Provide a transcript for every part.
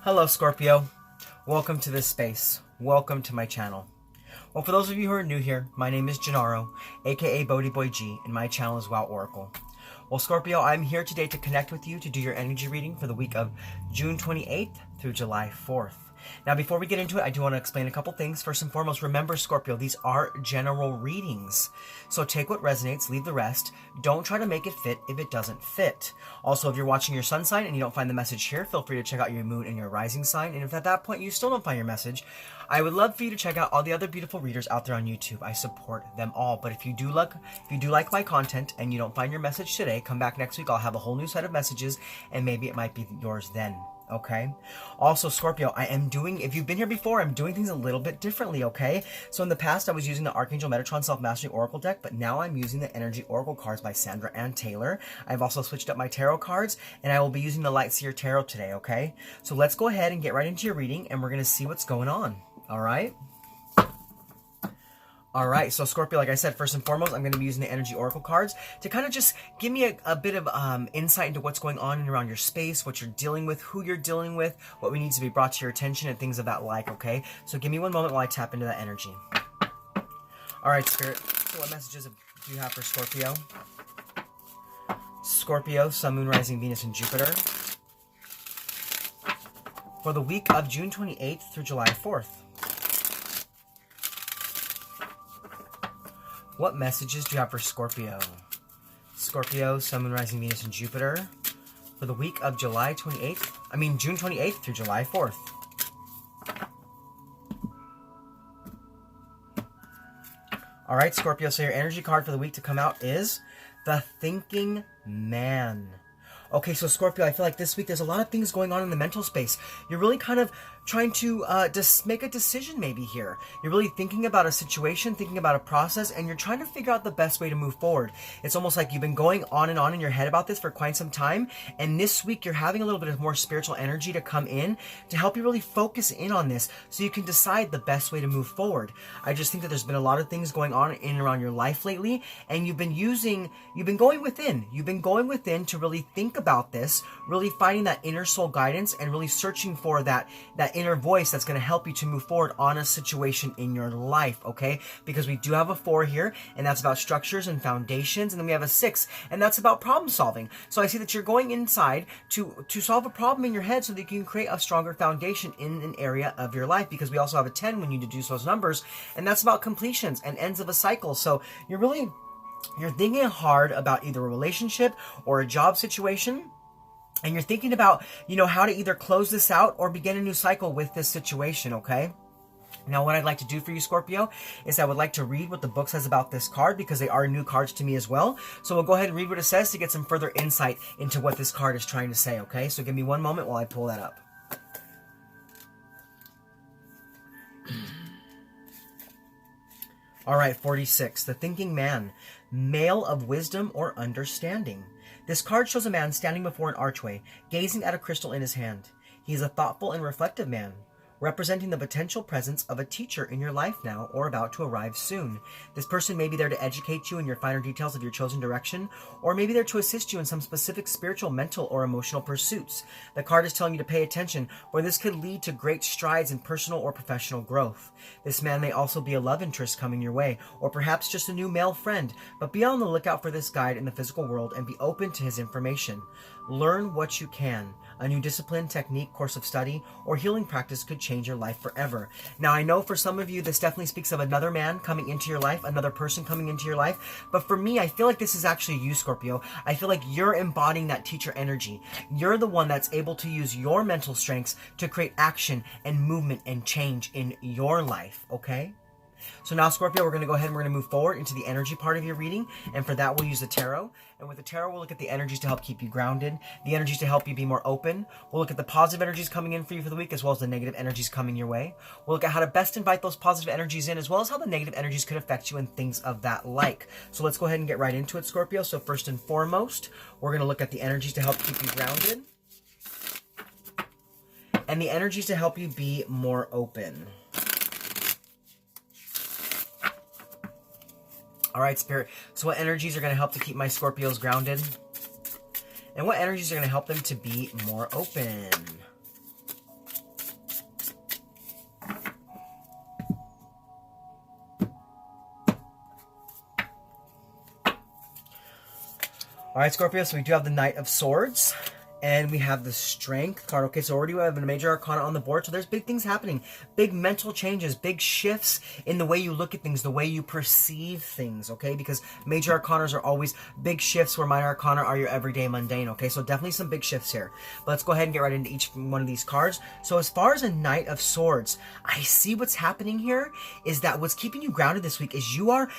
Hello Scorpio, welcome to this space, welcome to my channel. Well, for those of you who are new here, my name is Gennaro, aka BhodiBoy G, and my channel is Wow Oracle. Well Scorpio, I'm here today to connect with you to do your energy reading for the week of June 28th through July 4th. Now before we get into it, I do want to explain a couple things. First and foremost, remember Scorpio, these are general readings. So take what resonates, leave the rest. Don't try to make it fit if it doesn't fit. Also, if you're watching your sun sign and you don't find the message here, feel free to check out your moon and your rising sign. And if at that point you still don't find your message, I would love for you to check out all the other beautiful readers out there on YouTube. I support them all. But if you do like my content and you don't find your message today, come back next week. I'll have a whole new set of messages and maybe it might be yours then. Okay. Also, Scorpio, if you've been here before, I'm doing things a little bit differently, okay? So in the past, I was using the Archangel Metatron Self-Mastery Oracle deck, but now I'm using the Energy Oracle cards by Sandra and Taylor. I've also switched up my tarot cards, and I will be using the LightSeer Tarot today, okay? So let's go ahead and get right into your reading, and we're going to see what's going on, all right? All right, so Scorpio, like I said, first and foremost, I'm going to be using the Energy Oracle cards to kind of just give me a bit of insight into what's going on and around your space, what you're dealing with, who you're dealing with, what we need to be brought to your attention, and things of that like, okay? So give me one moment while I tap into that energy. All right, Spirit, so what messages do you have for Scorpio? Scorpio, Sun, Moon, Rising, Venus, and Jupiter. For the week of June 28th through July 4th. What messages do you have for Scorpio? Scorpio, Sun, Moon, Rising, Venus, and Jupiter for the week of June 28th through July 4th. All right, Scorpio, so your energy card for the week to come out is the Thinking Man. Okay, so Scorpio, I feel like this week there's a lot of things going on in the mental space. You're really kind of trying to just make a decision maybe here. You're really thinking about a situation, thinking about a process, and you're trying to figure out the best way to move forward. It's almost like you've been going on and on in your head about this for quite some time, and this week you're having a little bit of more spiritual energy to come in to help you really focus in on this so you can decide the best way to move forward. I just think that there's been a lot of things going on in and around your life lately, and you've been going within. You've been going within to really think about this, really finding that inner soul guidance and really searching for that inner voice that's going to help you to move forward on a situation in your life, okay? Because we do have a 4 here, and that's about structures and foundations, and then we have a 6, and that's about problem solving. So I see that you're going inside to solve a problem in your head so that you can create a stronger foundation in an area of your life, because we also have a 10 when you deduce those numbers, and that's about completions and ends of a cycle. So you're thinking hard about either a relationship or a job situation. And you're thinking about, how to either close this out or begin a new cycle with this situation, okay? Now, what I'd like to do for you, Scorpio, is I would like to read what the book says about this card because they are new cards to me as well. So we'll go ahead and read what it says to get some further insight into what this card is trying to say, okay? So give me one moment while I pull that up. All right, 46. The Thinking Man, male of wisdom or understanding. This card shows a man standing before an archway, gazing at a crystal in his hand. He is a thoughtful and reflective man, representing the potential presence of a teacher in your life now or about to arrive soon. This person may be there to educate you in your finer details of your chosen direction, or maybe there to assist you in some specific spiritual, mental, or emotional pursuits. The card is telling you to pay attention, for this could lead to great strides in personal or professional growth. This man may also be a love interest coming your way, or perhaps just a new male friend, but be on the lookout for this guide in the physical world and be open to his information. Learn what you can. A new discipline, technique, course of study, or healing practice could change your life forever. Now, I know for some of you, this definitely speaks of another man coming into your life, another person coming into your life. But for me, I feel like this is actually you, Scorpio. I feel like you're embodying that teacher energy. You're the one that's able to use your mental strengths to create action and movement and change in your life, okay? So now, Scorpio, we're going to go ahead and we're going to move forward into the energy part of your reading. And for that, we'll use the tarot. And with the tarot, we'll look at the energies to help keep you grounded, the energies to help you be more open. We'll look at the positive energies coming in for you for the week, as well as the negative energies coming your way. We'll look at how to best invite those positive energies in, as well as how the negative energies could affect you and things of that like. So let's go ahead and get right into it, Scorpio. So first and foremost, we're going to look at the energies to help keep you grounded, and the energies to help you be more open. All right, Spirit. So what energies are going to help to keep my Scorpios grounded? And what energies are going to help them to be more open? All right, Scorpio, so we do have the Knight of Swords. And we have the Strength card. Okay, so already we have a major arcana on the board. So there's big things happening. Big mental changes. Big shifts in the way you look at things. The way you perceive things, okay? Because major arcanas are always big shifts where minor arcana are your everyday mundane, okay? So definitely some big shifts here. But let's go ahead and get right into each one of these cards. So as far as a Knight of Swords, I see what's happening here is that what's keeping you grounded this week is you're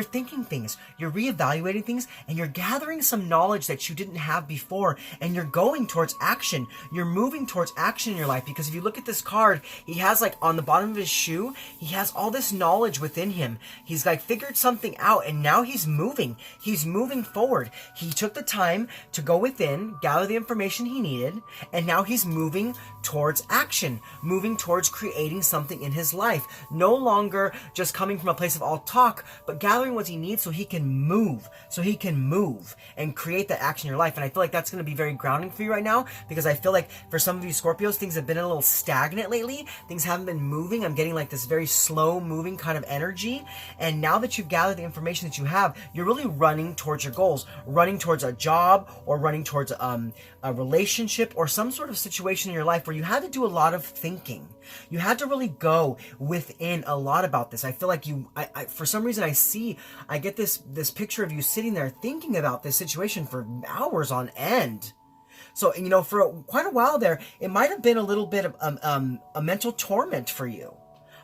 thinking things. You're reevaluating things. And you're gathering some knowledge that you didn't have before. And you're going towards action. You're moving towards action in your life, because if you look at this card, he has like on the bottom of his shoe, he has all this knowledge within him. He's like figured something out, and now he's moving. He's moving forward. He took the time to go within, gather the information he needed, and now he's moving towards action, moving towards creating something in his life. No longer just coming from a place of all talk, but gathering what he needs so he can move, and create that action in your life. And I feel like that's going to be very grounding for you right now, because I feel like for some of you Scorpios, things have been a little stagnant lately. Things haven't been moving. I'm getting like this very slow moving kind of energy. And now that you've gathered the information that you have, you're really running towards your goals, running towards a job, or running towards a relationship, or some sort of situation in your life where you had to do a lot of thinking. You had to really go within a lot about this. I feel like I for some reason I get this picture of you sitting there thinking about this situation for hours on end. So, for quite a while there, it might have been a little bit of a mental torment for you.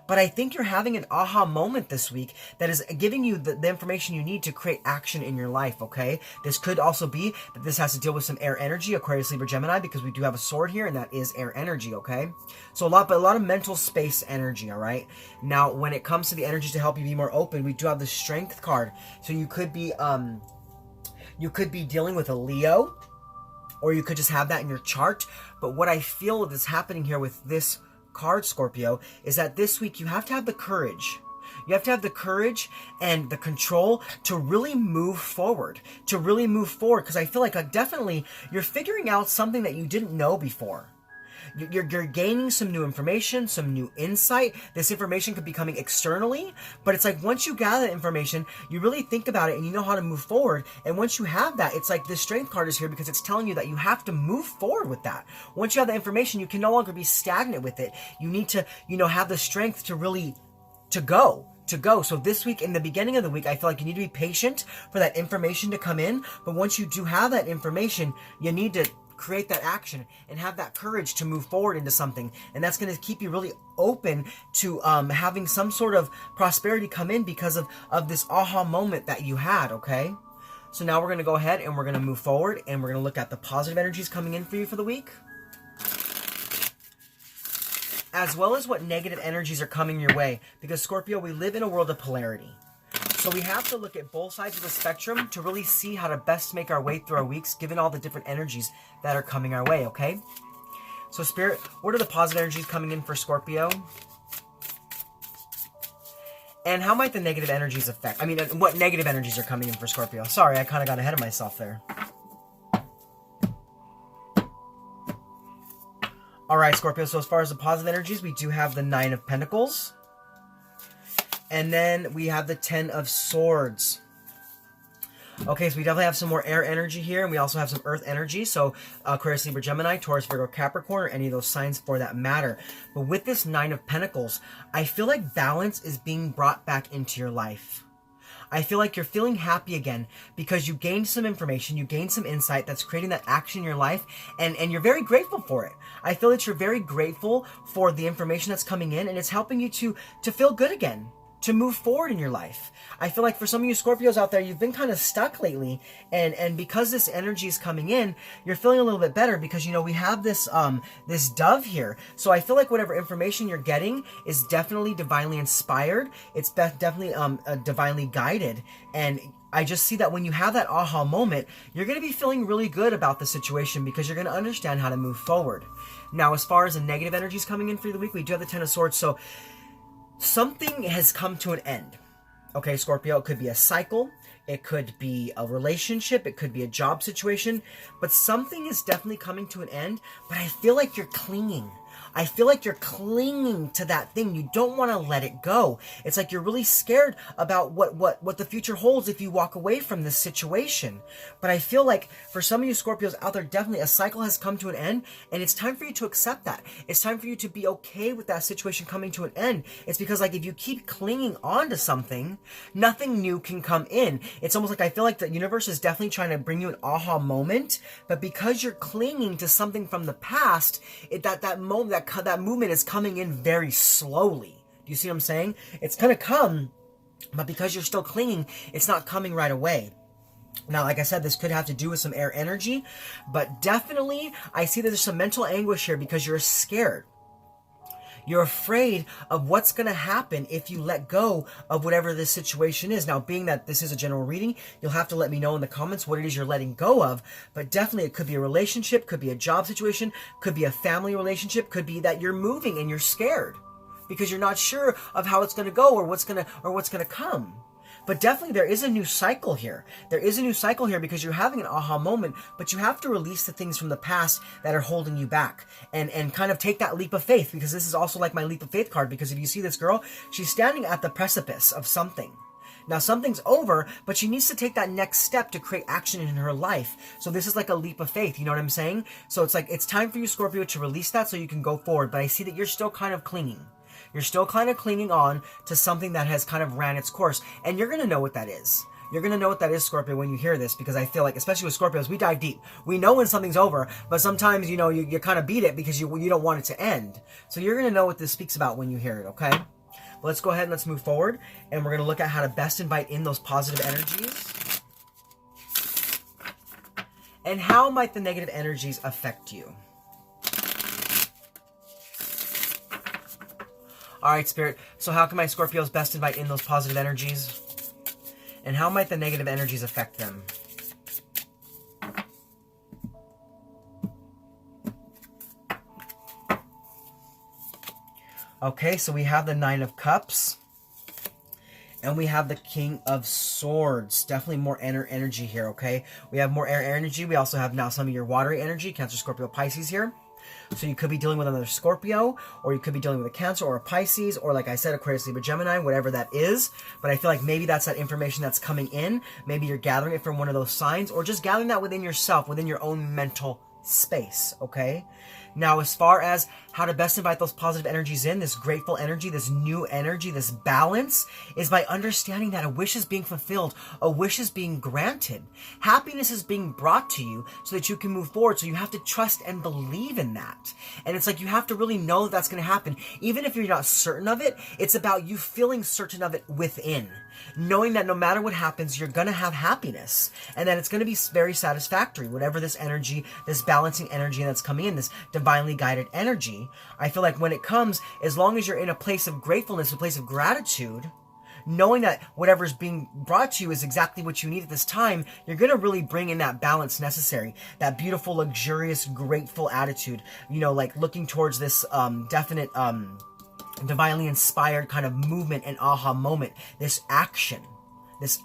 But I think you're having an aha moment this week that is giving you the information you need to create action in your life, okay? This could also be that this has to deal with some air energy, Aquarius, Libra, Gemini, because we do have a sword here, and that is air energy, okay? So a lot of mental space energy, all right? Now, when it comes to the energies to help you be more open, we do have the Strength card. So you could be dealing with a Leo, or you could just have that in your chart. But what I feel is happening here with this card, Scorpio, is that this week you have to have the courage. You have to have the courage and the control to really move forward. Because I feel like definitely you're figuring out something that you didn't know before. You're gaining some new information, some new insight. This information could be coming externally, but it's like once you gather that information, you really think about it and you know how to move forward. And once you have that, it's like this Strength card is here because it's telling you that you have to move forward with that. Once you have the information, you can no longer be stagnant with it. You need to, have the strength to really go. So this week, in the beginning of the week, I feel like you need to be patient for that information to come in. But once you do have that information, you need to create that action and have that courage to move forward into something. And that's going to keep you really open to having some sort of prosperity come in because of this aha moment that you had, okay? So now we're going to go ahead and we're going to move forward, and we're going to look at the positive energies coming in for you for the week, as well as what negative energies are coming your way. Because Scorpio, we live in a world of polarity. So we have to look at both sides of the spectrum to really see how to best make our way through our weeks, given all the different energies that are coming our way, okay? So Spirit, what are the positive energies coming in for Scorpio? And how might the negative energies affect? What negative energies are coming in for Scorpio? Sorry, I kind of got ahead of myself there. All right, Scorpio, so as far as the positive energies, we do have the Nine of Pentacles. And then we have the Ten of Swords. Okay, so we definitely have some more air energy here, and we also have some earth energy. So Aquarius, Libra, Gemini, Taurus, Virgo, Capricorn, or any of those signs for that matter. But with this Nine of Pentacles, I feel like balance is being brought back into your life. I feel like you're feeling happy again because you gained some information, you gained some insight that's creating that action in your life, and you're very grateful for it. I feel that you're very grateful for the information that's coming in, and it's helping you to feel good again, to move forward in your life. I feel like for some of you Scorpios out there, you've been kind of stuck lately, and because this energy is coming in, you're feeling a little bit better because, we have this this dove here. So I feel like whatever information you're getting is definitely divinely inspired. It's definitely divinely guided, and I just see that when you have that aha moment, you're going to be feeling really good about the situation because you're going to understand how to move forward. Now, as far as the negative energies coming in for the week, we do have the Ten of Swords. So something has come to an end. Okay, Scorpio, it could be a cycle, it could be a relationship, it could be a job situation, but something is definitely coming to an end, but I feel like you're clinging. I feel like you're clinging to that thing. You don't want to let it go. It's like you're really scared about what the future holds if you walk away from this situation. But I feel like for some of you Scorpios out there, definitely a cycle has come to an end, and it's time for you to accept that. It's time for you to be okay with that situation coming to an end. It's because like if you keep clinging on to something, nothing new can come in. It's almost like I feel like the universe is definitely trying to bring you an aha moment, but because you're clinging to something from the past, that movement is coming in very slowly. Do you see what I'm saying? It's gonna come, but because you're still clinging, it's not coming right away. Now, like I said, this could have to do with some air energy, but definitely I see that there's some mental anguish here because you're scared. You're afraid of what's going to happen if you let go of whatever this situation is. Now, being that this is a general reading, you'll have to let me know in the comments what it is you're letting go of. But definitely it could be a relationship, could be a job situation, could be a family relationship, could be that you're moving and you're scared because you're not sure of how it's going to go or what's going to come. But definitely there is a new cycle here. There is a new cycle here because you're having an aha moment, but you have to release the things from the past that are holding you back and kind of take that leap of faith, because this is also like my leap of faith card, because if you see this girl, she's standing at the precipice of something. Now something's over, but she needs to take that next step to create action in her life. So this is like a leap of faith, you know what I'm saying? So it's like, it's time for you, Scorpio, to release that so you can go forward. But I see that you're still kind of clinging. You're still kind of clinging on to something that has kind of ran its course. And you're going to know what that is. You're going to know what that is, Scorpio, when you hear this, because I feel like, especially with Scorpios, we dive deep. We know when something's over, but sometimes, you know, you kind of beat it because you don't want it to end. So you're going to know what this speaks about when you hear it, okay? Well, let's go ahead and let's move forward, and we're going to look at how to best invite in those positive energies. And how might the negative energies affect you? All right, Spirit. So how can my Scorpios best invite in those positive energies? And how might the negative energies affect them? Okay, so we have the Nine of Cups. And we have the King of Swords. Definitely more energy here, okay? We have more air energy. We also have now some of your watery energy. Cancer, Scorpio, Pisces here. So you could be dealing with another Scorpio, or you could be dealing with a Cancer or a Pisces, or like I said, Aquarius, Libra, Gemini, whatever that is. But I feel like maybe that's that information that's coming in. Maybe you're gathering it from one of those signs, or just gathering that within yourself, within your own mental space, okay? Now, as far as how to best invite those positive energies in, this grateful energy, this new energy, this balance, is by understanding that a wish is being fulfilled, a wish is being granted. Happiness is being brought to you so that you can move forward. So you have to trust and believe in that. And it's like you have to really know that that's going to happen. Even if you're not certain of it, it's about you feeling certain of it within. Knowing that no matter what happens, you're going to have happiness. And that it's going to be very satisfactory. Whatever this energy, this balancing energy that's coming in, this divinely guided energy, I feel like when it comes, as long as you're in a place of gratefulness, a place of gratitude, knowing that whatever's being brought to you is exactly what you need at this time, you're going to really bring in that balance necessary, that beautiful, luxurious, grateful attitude, you know, like looking towards this definite, divinely inspired kind of movement and aha moment, this action. It's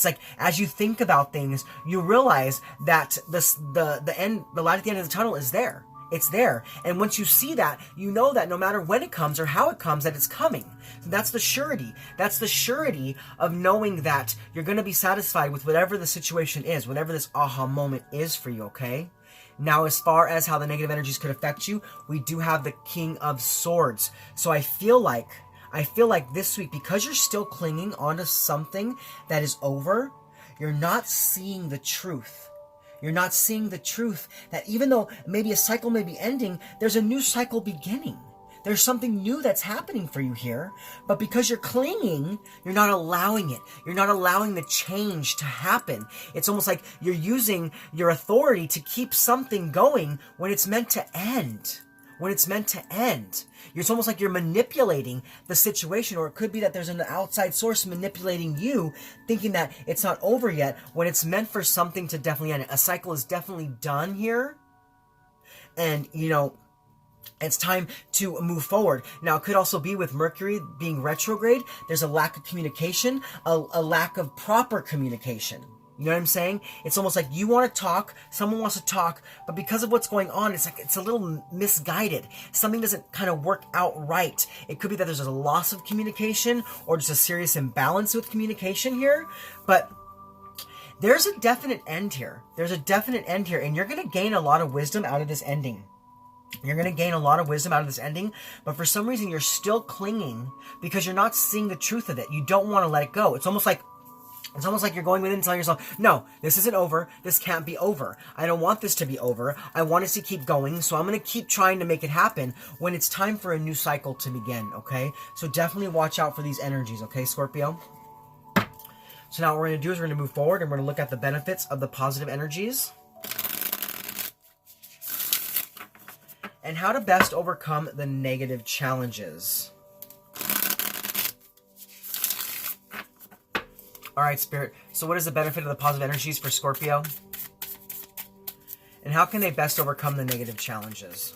like, as you think about things, you realize that the light at the end of the tunnel is there. It's there. And once you see that, you know that no matter when it comes or how it comes, that it's coming. So that's the surety. That's the surety of knowing that you're going to be satisfied with whatever the situation is, whatever this aha moment is for you, okay? Now, as far as how the negative energies could affect you, we do have the King of Swords. So I feel like this week, because you're still clinging onto something that is over, you're not seeing the truth. You're not seeing the truth that even though maybe a cycle may be ending, there's a new cycle beginning. There's something new that's happening for you here, but because you're clinging, you're not allowing it. You're not allowing the change to happen. It's almost like you're using your authority to keep something going when it's meant to end. It's almost like you're manipulating the situation, or it could be that there's an outside source manipulating you, thinking that it's not over yet, when it's meant for something to definitely end. A cycle is definitely done here, and, you know, it's time to move forward. Now, it could also be with Mercury being retrograde. There's a lack of communication, a lack of proper communication. You know what I'm saying? It's almost like you want to talk, someone wants to talk, but because of what's going on, it's like it's a little misguided. Something doesn't kind of work out right. It could be that there's a loss of communication or just a serious imbalance with communication here, but there's a definite end here. There's a definite end here, and you're going to gain a lot of wisdom out of this ending. You're going to gain a lot of wisdom out of this ending, but for some reason you're still clinging because you're not seeing the truth of it. You don't want to let it go. It's almost like you're going within and telling yourself, no, this isn't over. This can't be over. I don't want this to be over. I want us to keep going, so I'm going to keep trying to make it happen when it's time for a new cycle to begin, okay? So definitely watch out for these energies, okay, Scorpio? So now what we're going to do is we're going to move forward and we're going to look at the benefits of the positive energies and how to best overcome the negative challenges. All right, Spirit. So what is the benefit of the positive energies for Scorpio? And how can they best overcome the negative challenges?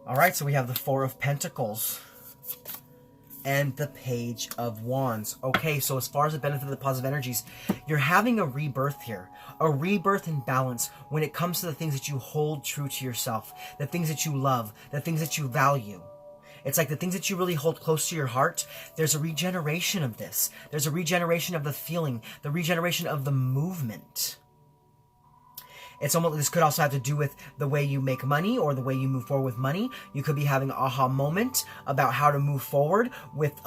All right, so we have the Four of Pentacles and the Page of Wands. Okay, so as far as the benefit of the positive energies, you're having a rebirth here. A rebirth in balance when it comes to the things that you hold true to yourself, the things that you love, the things that you value. It's like the things that you really hold close to your heart. There's a regeneration of this. There's a regeneration of the feeling, the regeneration of the movement. It's almost, this could also have to do with the way you make money or the way you move forward with money. You could be having an aha moment about how to move forward with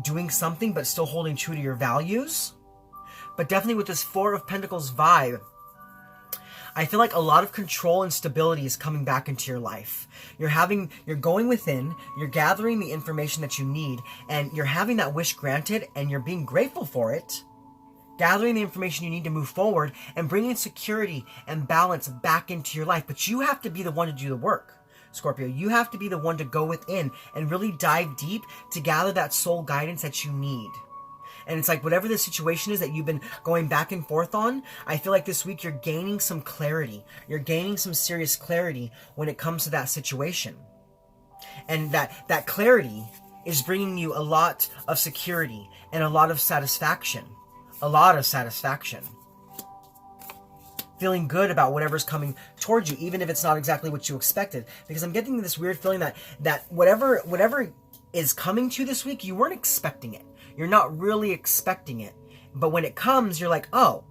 doing something but still holding true to your values. But definitely with this Four of Pentacles vibe, I feel like a lot of control and stability is coming back into your life. You're going within, you're gathering the information that you need, and you're having that wish granted, and you're being grateful for it. Gathering the information you need to move forward and bringing security and balance back into your life. But you have to be the one to do the work, Scorpio. You have to be the one to go within and really dive deep to gather that soul guidance that you need. And it's like whatever the situation is that you've been going back and forth on, I feel like this week you're gaining some clarity. You're gaining some serious clarity when it comes to that situation. And that clarity is bringing you a lot of security and a lot of satisfaction. A lot of satisfaction. Feeling good about whatever's coming towards you, even if it's not exactly what you expected. Because I'm getting this weird feeling that whatever is coming to you this week, you weren't expecting it. You're not really expecting it. But when it comes, you're like, oh,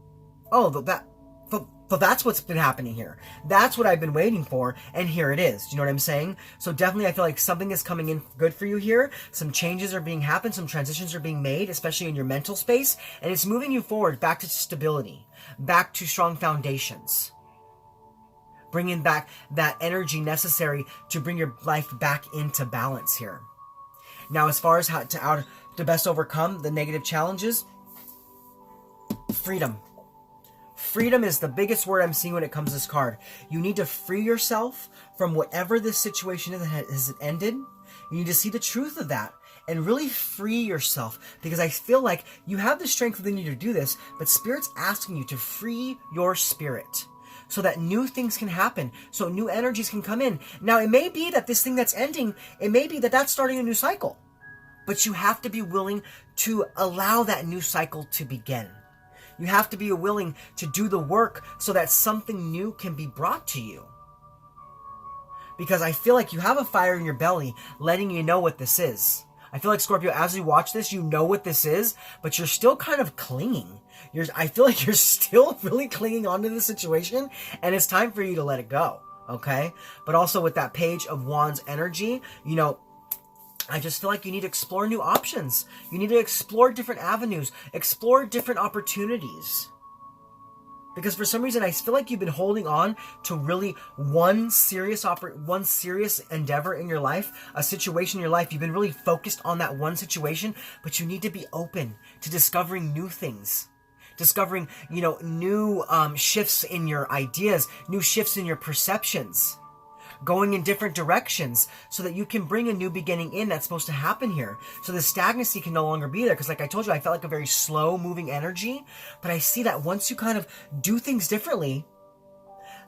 that's what's been happening here. That's what I've been waiting for, and here it is. Do you know what I'm saying? So definitely I feel like something is coming in good for you here. Some changes are being happened, some transitions are being made, especially in your mental space, and it's moving you forward back to stability, back to strong foundations. Bringing back that energy necessary to bring your life back into balance here. Now, as far as how to best overcome the negative challenges, freedom. Freedom is the biggest word I'm seeing when it comes to this card. You need to free yourself from whatever this situation is that has ended. You need to see the truth of that and really free yourself, because I feel like you have the strength within you to do this, but Spirit's asking you to free your spirit so that new things can happen, so new energies can come in. Now, it may be that this thing that's ending, it may be that that's starting a new cycle, but you have to be willing to allow that new cycle to begin. You have to be willing to do the work so that something new can be brought to you. Because I feel like you have a fire in your belly letting you know what this is. I feel like, Scorpio, as you watch this, you know what this is, but you're still kind of clinging. I feel like you're still really clinging onto the situation, and it's time for you to let it go, okay? But also with that Page of Wands energy, I just feel like you need to explore new options. You need to explore different avenues, explore different opportunities. Because for some reason, I feel like you've been holding on to really one serious endeavor in your life, a situation in your life. You've been really focused on that one situation, but you need to be open to discovering new things. Discovering, new shifts in your ideas, new shifts in your perceptions. Going in different directions so that you can bring a new beginning in that's supposed to happen here. So the stagnancy can no longer be there. Because like I told you, I felt like a very slow moving energy. But I see that once you kind of do things differently,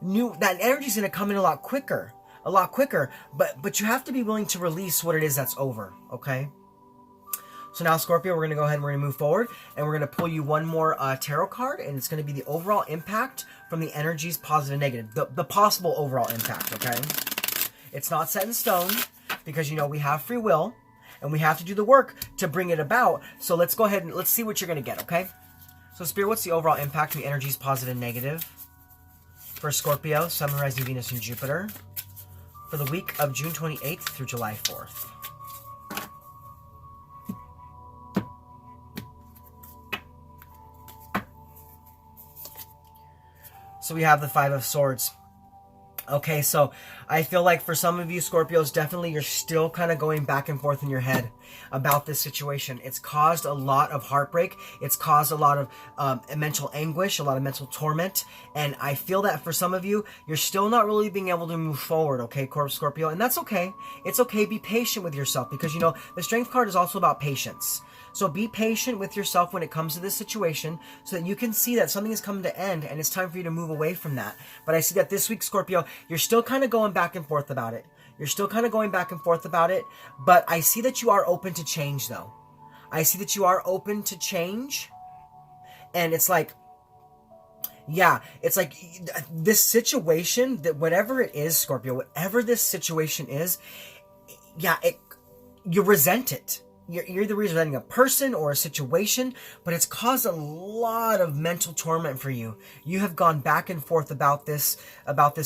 that energy is going to come in a lot quicker. a lot quicker, but you have to be willing to release what it is that's over, okay? So now, Scorpio, we're going to go ahead and we're going to move forward, and we're going to pull you one more tarot card, and it's going to be the overall impact from the energies, positive and negative. The possible overall impact, okay? It's not set in stone, because, you know, we have free will, and we have to do the work to bring it about. So let's go ahead and let's see what you're going to get, okay? So, Spirit, what's the overall impact from the energies, positive and negative, for Scorpio, Sun, Moon, Rising, Venus, and Jupiter, for the week of June 28th through July 4th? So we have the Five of Swords. Okay, so I feel like for some of you Scorpios, definitely you're still kind of going back and forth in your head about this situation. It's caused a lot of heartbreak. It's caused a lot of mental anguish, a lot of mental torment. And I feel that for some of you, you're still not really being able to move forward, okay, Scorpio? And that's okay. It's okay. Be patient with yourself, because, you know, the Strength card is also about patience. So be patient with yourself when it comes to this situation, so that you can see that something is coming to end and it's time for you to move away from that. But I see that this week, Scorpio, you're still kind of going back and forth about it. You're still kind of going back and forth about it, but I see that you are open to change, though. I see that you are open to change, and it's like, yeah, it's like this situation, that whatever it is, Scorpio, whatever this situation is, yeah, you resent it. You're either representing a person or a situation, but it's caused a lot of mental torment for you. You have gone back and forth about this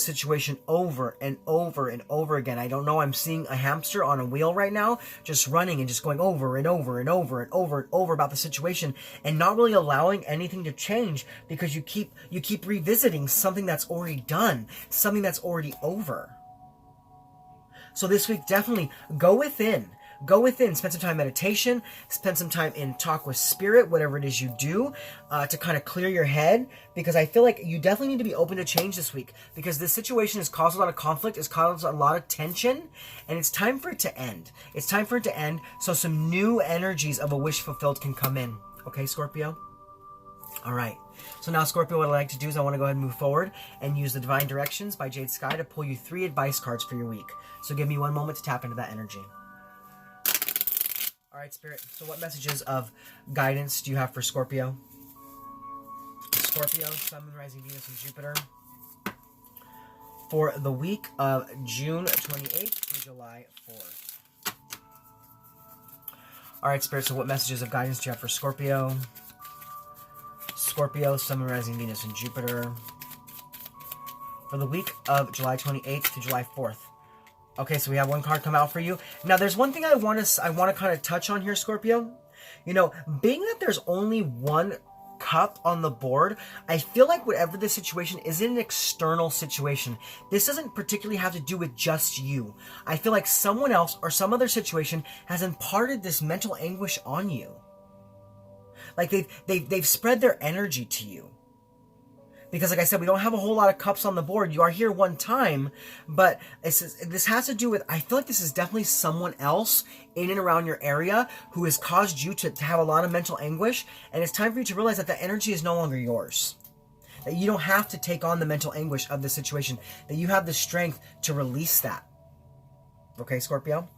situation over and over and over again. I don't know. I'm seeing a hamster on a wheel right now, just running and just going over and over and over and over and over about the situation, and not really allowing anything to change, because you keep revisiting something that's already done, something that's already over. So this week, definitely go within. Go within, spend some time in meditation, spend some time in talk with spirit, whatever it is you do, to kind of clear your head, because I feel like you definitely need to be open to change this week, because this situation has caused a lot of conflict, it's caused a lot of tension, and it's time for it to end. It's time for it to end, so some new energies of a wish fulfilled can come in. Okay, Scorpio? All right. So now, Scorpio, what I'd like to do is I want to go ahead and move forward and use the Divine Directions by Jade Sky to pull you 3 advice cards for your week. So give me one moment to tap into that energy. All right, Spirit, so what messages of guidance do you have for Scorpio? Scorpio, Sun, Moon, Rising, Venus, and Jupiter, for the week of June 28th through July 4th. All right, Spirit, so what messages of guidance do you have for Scorpio? Scorpio, Sun, Moon, Rising, Venus, and Jupiter, for the week of July 28th to July 4th. Okay, so we have one card come out for you. Now, there's one thing I want to kind of touch on here, Scorpio. You know, being that there's only one cup on the board, I feel like whatever the situation is an external situation. This doesn't particularly have to do with just you. I feel like someone else or some other situation has imparted this mental anguish on you. Like they've spread their energy to you. Because like I said, we don't have a whole lot of cups on the board. You are here one time, but this has to do with, I feel like this is definitely someone else in and around your area who has caused you to have a lot of mental anguish, and it's time for you to realize that the energy is no longer yours. That you don't have to take on the mental anguish of the situation, that you have the strength to release that. Okay, Scorpio?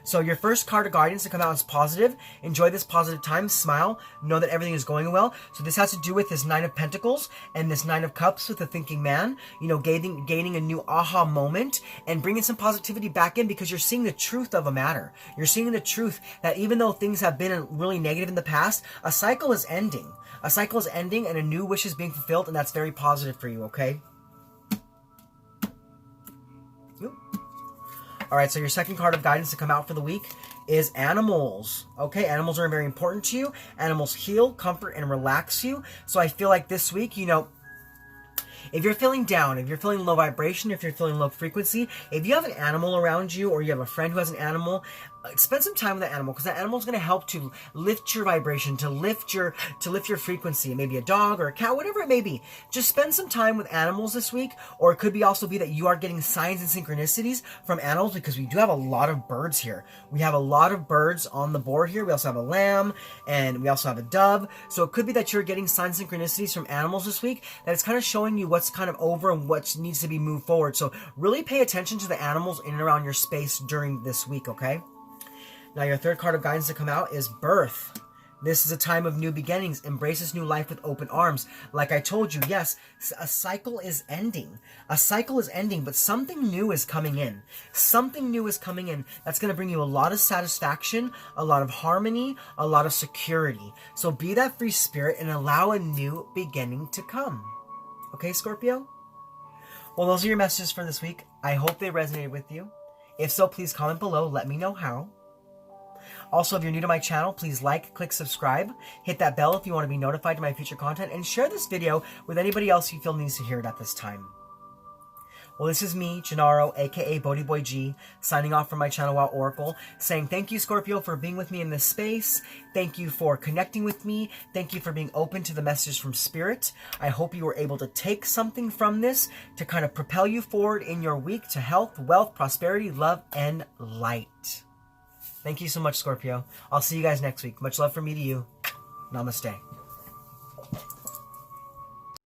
So your first card of guidance to come out is positive. Enjoy this positive time. Smile. Know that everything is going well. So this has to do with this 9 of Pentacles and this 9 of Cups with the thinking man. You know, gaining a new aha moment and bringing some positivity back in, because you're seeing the truth of a matter. You're seeing the truth that even though things have been really negative in the past, a cycle is ending. A cycle is ending and a new wish is being fulfilled, and that's very positive for you, okay? All right, so your second card of guidance to come out for the week is animals. Okay, animals are very important to you. Animals heal, comfort, and relax you. So I feel like this week, you know, if you're feeling down, if you're feeling low vibration, if you're feeling low frequency, if you have an animal around you or you have a friend who has an animal, spend some time with that animal, because that animal is going to help to lift your vibration, to lift your frequency. Maybe a dog or a cat, whatever it may be. Just spend some time with animals this week, or it could be also be that you are getting signs and synchronicities from animals, because we do have a lot of birds here. We have a lot of birds on the board here. We also have a lamb, and we also have a dove. So it could be that you're getting signs and synchronicities from animals this week, that it's kind of showing you what's kind of over and what needs to be moved forward. So really pay attention to the animals in and around your space during this week, okay? Now, your third card of guidance to come out is birth. This is a time of new beginnings. Embrace this new life with open arms. Like I told you, yes, a cycle is ending. A cycle is ending, but something new is coming in. Something new is coming in that's going to bring you a lot of satisfaction, a lot of harmony, a lot of security. So be that free spirit and allow a new beginning to come. Okay, Scorpio? Well, those are your messages for this week. I hope they resonated with you. If so, please comment below. Let me know how. Also, if you're new to my channel, please like, click subscribe, hit that bell if you want to be notified of my future content, and share this video with anybody else you feel needs to hear it at this time. Well, this is me, Gennaro, aka BhodiBoy G, signing off from my channel Wow Oracle, saying thank you, Scorpio, for being with me in this space. Thank you for connecting with me. Thank you for being open to the messages from Spirit. I hope you were able to take something from this to kind of propel you forward in your week to health, wealth, prosperity, love, and light. Thank you so much, Scorpio. I'll see you guys next week. Much love from me to you. Namaste.